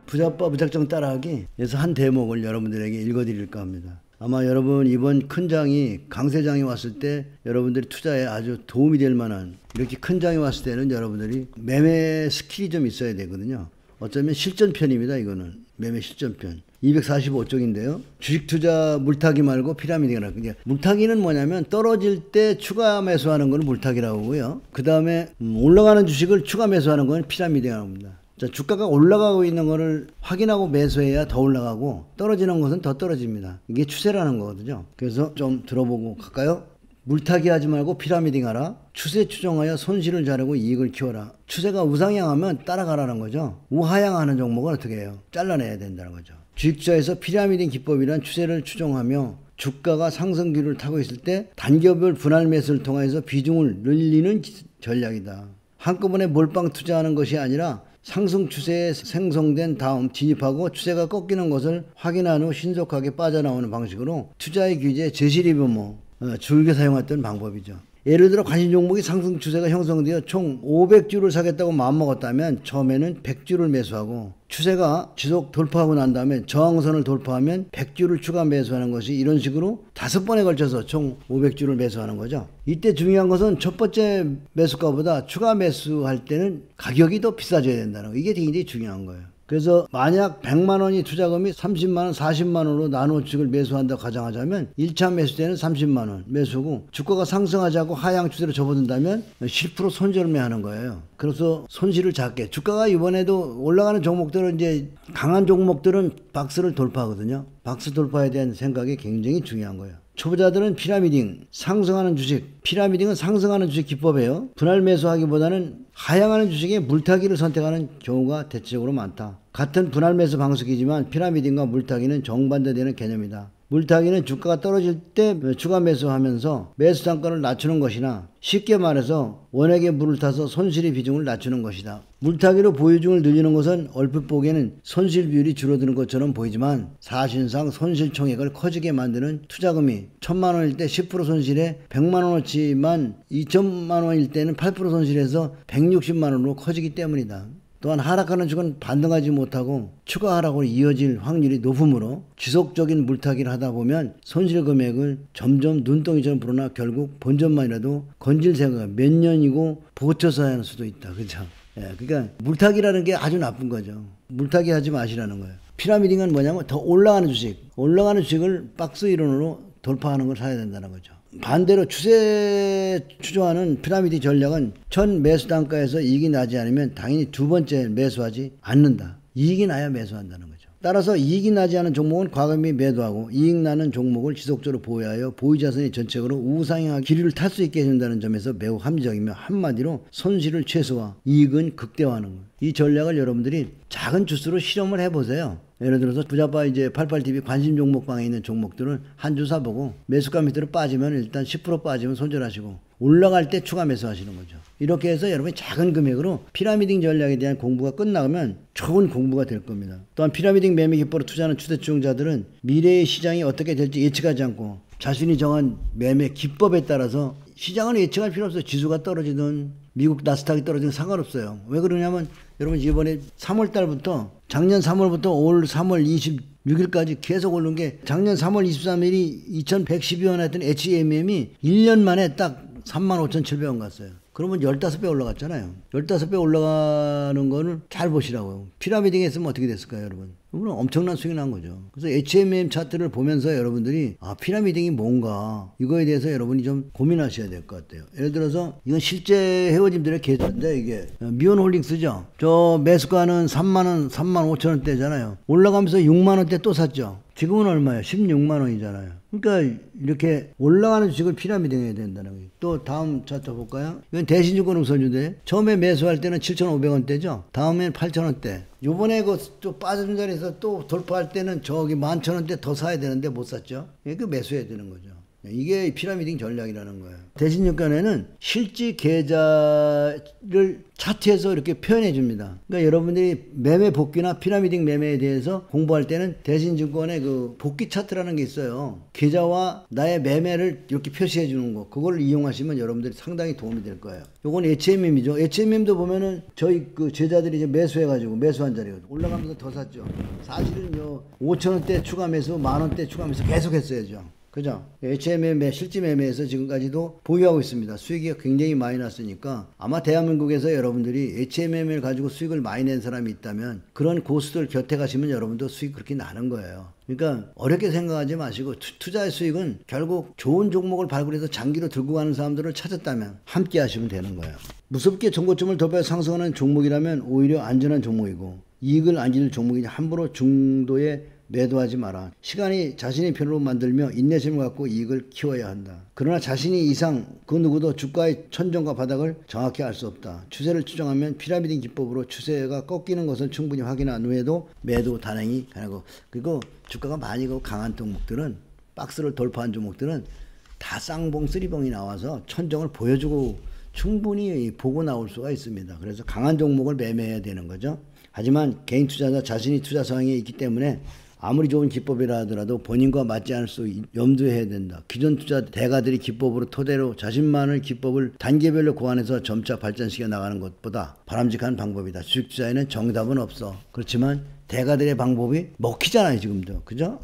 부자빠 무작정 따라하기. 그래서 한 대목을 여러분들에게 읽어드릴까 합니다. 아마 여러분 이번 큰 장이 강세장이 왔을 때 여러분들이 투자에 아주 도움이 될 만한, 이렇게 큰 장이 왔을 때는 여러분들이 매매 스킬이 좀 있어야 되거든요. 어쩌면 실전편입니다. 이거는 매매 실전편. 245쪽인데요. 주식 투자 물타기 말고 피라미드라고. 물타기는 뭐냐면 떨어질 때 추가 매수하는 건 물타기라고 하고요. 그 다음에 올라가는 주식을 추가 매수하는 건 피라미드라고 합니다. 자, 주가가 올라가고 있는 거를 확인하고 매수해야 더 올라가고, 떨어지는 것은 더 떨어집니다. 이게 추세라는 거거든요. 그래서 좀 들어보고 갈까요? 물타기 하지 말고 피라미딩 하라. 추세 추종하여 손실을 자르고 이익을 키워라. 추세가 우상향하면 따라가라는 거죠. 우하향하는 종목은 어떻게 해요? 잘라내야 된다는 거죠. 주식투자에서 피라미딩 기법이란 추세를 추종하며 주가가 상승기를 타고 있을 때 단계별 분할 매수를 통해서 비중을 늘리는 전략이다. 한꺼번에 몰빵 투자하는 것이 아니라 상승 추세에 생성된 다음 진입하고 추세가 꺾이는 것을 확인한 후 신속하게 빠져나오는 방식으로 투자의 규제 제시리버모 즐겨 사용했던 방법이죠. 예를 들어 관심 종목이 상승 추세가 형성되어 총 500주를 사겠다고 마음먹었다면 처음에는 100주를 매수하고, 추세가 지속 돌파하고 난 다음에 저항선을 돌파하면 100주를 추가 매수하는 것이, 이런 식으로 5번에 걸쳐서 총 500주를 매수하는 거죠. 이때 중요한 것은 첫 번째 매수가보다 추가 매수할 때는 가격이 더 비싸져야 된다는 거. 이게 굉장히 중요한 거예요. 그래서 만약 100만 원이 투자금이 30만 원, 40만 원으로 나눠 주식을 매수한다고 가정하자면 1차 매수 때는 30만 원 매수고, 주가가 상승하지 않고 하향 추세로 접어든다면 10% 손절매 하는 거예요. 그래서 손실을 작게. 주가가 이번에도 올라가는 종목들은, 이제 강한 종목들은 박스를 돌파하거든요. 박스 돌파에 대한 생각이 굉장히 중요한 거예요. 초보자들은 피라미딩, 상승하는 주식, 피라미딩은 상승하는 주식 기법이에요. 분할 매수하기보다는 하향하는 주식에 물타기를 선택하는 경우가 대체적으로 많다. 같은 분할 매수 방식이지만 피라미딩과 물타기는 정반대되는 개념이다. 물타기는 주가가 떨어질 때 추가 매수하면서 매수 단가를 낮추는 것이나, 쉽게 말해서 원액에 물을 타서 손실의 비중을 낮추는 것이다. 물타기로 보유중을 늘리는 것은 얼핏 보기에는 손실 비율이 줄어드는 것처럼 보이지만 사실상 손실 총액을 커지게 만드는, 투자금이 1000만 원일 때 10% 손실에 100만 원어치만 2000만 원일 때는 8% 손실해서 160만 원으로 커지기 때문이다. 또한 하락하는 주식은 반등하지 못하고 추가 하락으로 이어질 확률이 높으므로 지속적인 물타기를 하다 보면 손실 금액을 점점 눈덩이처럼 불어나 결국 본전만이라도 건질 생각 몇 년이고 보쳐서 할 수도 있다. 그렇죠? 예, 그러니까 물타기라는 게 아주 나쁜 거죠. 물타기 하지 마시라는 거예요. 피라미딩은 뭐냐면 더 올라가는 주식을 박스 이론으로 돌파하는 걸 사야 된다는 거죠. 반대로 추세 추종하는 피라미드 전략은 첫 매수 단가에서 이익이 나지 않으면 당연히 두 번째 매수하지 않는다. 이익이 나야 매수한다는 거죠. 따라서 이익이 나지 않은 종목은 과감히 매도하고, 이익 나는 종목을 지속적으로 보유하여 보유자산이 전체적으로 우상향 기류를 탈 수 있게 해준다는 점에서 매우 합리적이며, 한마디로 손실을 최소화, 이익은 극대화하는 거예요. 이 전략을 여러분들이 작은 주수로 실험을 해보세요. 예를 들어서 부자빠 이제 88TV 관심 종목방에 있는 종목들을 한 주 사보고, 매수가 밑으로 빠지면 일단 10% 빠지면 손절하시고, 올라갈 때 추가 매수하시는 거죠. 이렇게 해서 여러분이 작은 금액으로 피라미딩 전략에 대한 공부가 끝나면 좋은 공부가 될 겁니다. 또한 피라미딩 매매 기법으로 투자하는 추세 추종자들은 미래의 시장이 어떻게 될지 예측하지 않고 자신이 정한 매매 기법에 따라서, 시장은 예측할 필요 없어요. 지수가 떨어지든 미국 나스닥이 떨어지든 상관없어요. 왜 그러냐면 여러분 이번에 3월달부터, 작년 3월부터 올 3월 26일까지 계속 오른 게, 작년 3월 23일이 2112원 했던 HMM이 1년 만에 딱 35,700원 갔어요. 그러면 15배 올라갔잖아요. 15배 올라가는 거는 잘 보시라고요. 피라미딩 했으면 어떻게 됐을까요, 여러분? 이거는 엄청난 수익이 난 거죠. 그래서 HMM 차트를 보면서 여러분들이 피라미딩이 뭔가, 이거에 대해서 여러분이 좀 고민하셔야 될 것 같아요. 예를 들어서 이건 실제 회원님들의 계좌인데, 이게 미온홀딩스죠. 저 매수가는 3만원, 3만 5천원대잖아요. 올라가면서 6만원대 또 샀죠. 지금은 얼마예요? 16만 원이잖아요. 그러니까 이렇게 올라가는 주식을 피라미딩 해야 된다는 거예요. 또 다음 차트 볼까요? 이건 대신증권 우선주인데, 처음에 매수할 때는 7,500원대죠. 다음엔 8,000원대. 요번에 또 빠진 자리에서 또 돌파할 때는 저기 11,000원대 더 사야 되는데 못 샀죠. 그러니까 매수해야 되는 거죠. 이게 피라미딩 전략이라는 거예요. 대신유권에는 실지 계좌를 차트에서 이렇게 표현해 줍니다. 그러니까 여러분들이 매매 복귀나 피라미딩 매매에 대해서 공부할 때는 대신증권의 그 복귀 차트라는 게 있어요. 계좌와 나의 매매를 이렇게 표시해 주는 거. 그걸 이용하시면 여러분들이 상당히 도움이 될 거예요. 요건 HMM이죠. HMM도 보면은 저희 그 제자들이 이제 매수해가지고 매수한 자리거든요. 올라가면서 더 샀죠. 사실은 요 5,000원대 추가 매수, 만원대 추가 매수 계속 했어야죠. 그죠? HMM 실지 매매에서 지금까지도 보유하고 있습니다. 수익이 굉장히 많이 났으니까 아마 대한민국에서 여러분들이 HMM을 가지고 수익을 많이 낸 사람이 있다면 그런 고수들 곁에 가시면 여러분도 수익 그렇게 나는 거예요. 그러니까 어렵게 생각하지 마시고 투자의 수익은 결국 좋은 종목을 발굴해서 장기로 들고 가는 사람들을 찾았다면 함께 하시면 되는 거예요. 무섭게 정고점을 돌파해 상승하는 종목이라면 오히려 안전한 종목이고 이익을 안 지는 종목이니 함부로 중도에 매도하지 마라. 시간이 자신의 편으로 만들며 인내심을 갖고 이익을 키워야 한다. 그러나 자신이 이상 그 누구도 주가의 천정과 바닥을 정확히 알 수 없다. 추세를 추정하면 피라미드 기법으로 추세가 꺾이는 것을 충분히 확인한 후에도 매도 단행이 가능하고, 그리고 주가가 많이 강한 종목들은 박스를 돌파한 종목들은 다 쌍봉 쓰리봉이 나와서 천정을 보여주고 충분히 보고 나올 수가 있습니다. 그래서 강한 종목을 매매해야 되는 거죠. 하지만 개인 투자자 자신이 투자 상황에 있기 때문에 아무리 좋은 기법이라 하더라도 본인과 맞지 않을 수 염두해야 된다. 기존 투자 대가들이 기법으로 토대로 자신만의 기법을 단계별로 고안해서 점차 발전시켜 나가는 것보다 바람직한 방법이다. 주식 투자에는 정답은 없어. 그렇지만 대가들의 방법이 먹히잖아요, 지금도. 그죠?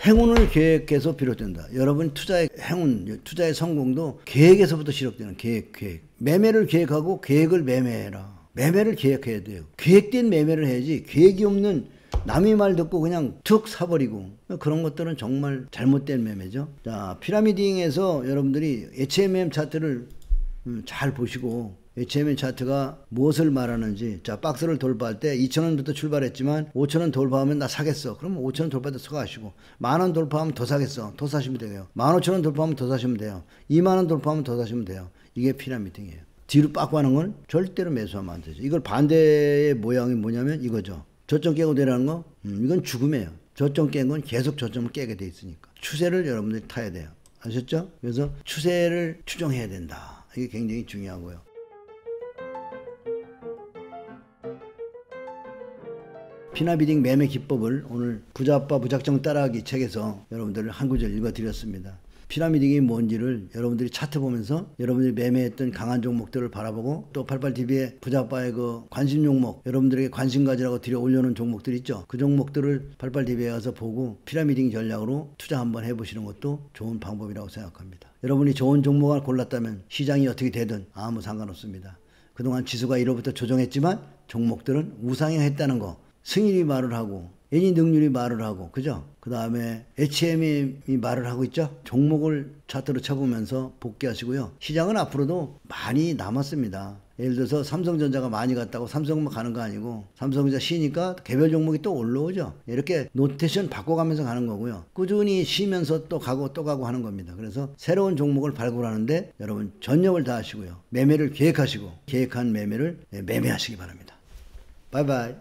행운을 계획해서 비롯된다. 여러분 투자의 행운, 투자의 성공도 계획에서부터 시작되는 계획. 매매를 계획하고 계획을 매매해라. 매매를 계획해야 돼요. 계획된 매매를 해야지 계획이 없는 남의 말 듣고 그냥 툭 사버리고 그런 것들은 정말 잘못된 매매죠. 자, 피라미딩에서 여러분들이 HMM 차트를 잘 보시고 HMM 차트가 무엇을 말하는지. 자, 박스를 돌파할 때 2,000원부터 출발했지만 5,000원 돌파하면 나 사겠어. 그러면 5,000원 돌파해도 사가시고, 만원 돌파하면 더 사겠어. 더 사시면 돼요. 15,000원 돌파하면 더 사시면 돼요. 20,000원 돌파하면 더 사시면 돼요. 이게 피라미딩이에요. 뒤로 빠꾸 하는 건 절대로 매수하면 안 되죠. 이걸 반대의 모양이 뭐냐면 이거죠. 저점 깨고 내려가는 거, 이건 죽음이에요. 저점 깬 건 계속 저점을 깨게 돼 있으니까. 추세를 여러분들이 타야 돼요. 아셨죠? 그래서 추세를 추정해야 된다. 이게 굉장히 중요하고요. 피라미딩 매매 기법을 오늘 부자아빠 무작정 따라하기 책에서 여러분들 한 구절 읽어드렸습니다. 피라미딩이 뭔지를 여러분들이 차트 보면서 여러분들이 매매했던 강한 종목들을 바라보고, 또 88TV의 부자아빠의 그 관심 종목, 여러분들에게 관심 가지라고 들여 올려놓은 종목들 있죠. 그 종목들을 88TV에 가서 보고 피라미딩 전략으로 투자 한번 해보시는 것도 좋은 방법이라고 생각합니다. 여러분이 좋은 종목을 골랐다면 시장이 어떻게 되든 아무 상관없습니다. 그동안 지수가 1호부터 조정했지만 종목들은 우상향했다는 거 승일이 말을 하고 애니 능률이 말을 하고, 그죠? 그 다음에 HM이 말을 하고 있죠? 종목을 차트로 쳐보면서 복귀하시고요. 시장은 앞으로도 많이 남았습니다. 예를 들어서 삼성전자가 많이 갔다고 삼성만 가는 거 아니고, 삼성전자 쉬니까 개별 종목이 또 올라오죠. 이렇게 노테이션 바꿔가면서 가는 거고요. 꾸준히 쉬면서 또 가고 하는 겁니다. 그래서 새로운 종목을 발굴하는데 여러분 전력을 다하시고요. 매매를 계획하시고, 계획한 매매를 매매하시기 바랍니다. 바이바이.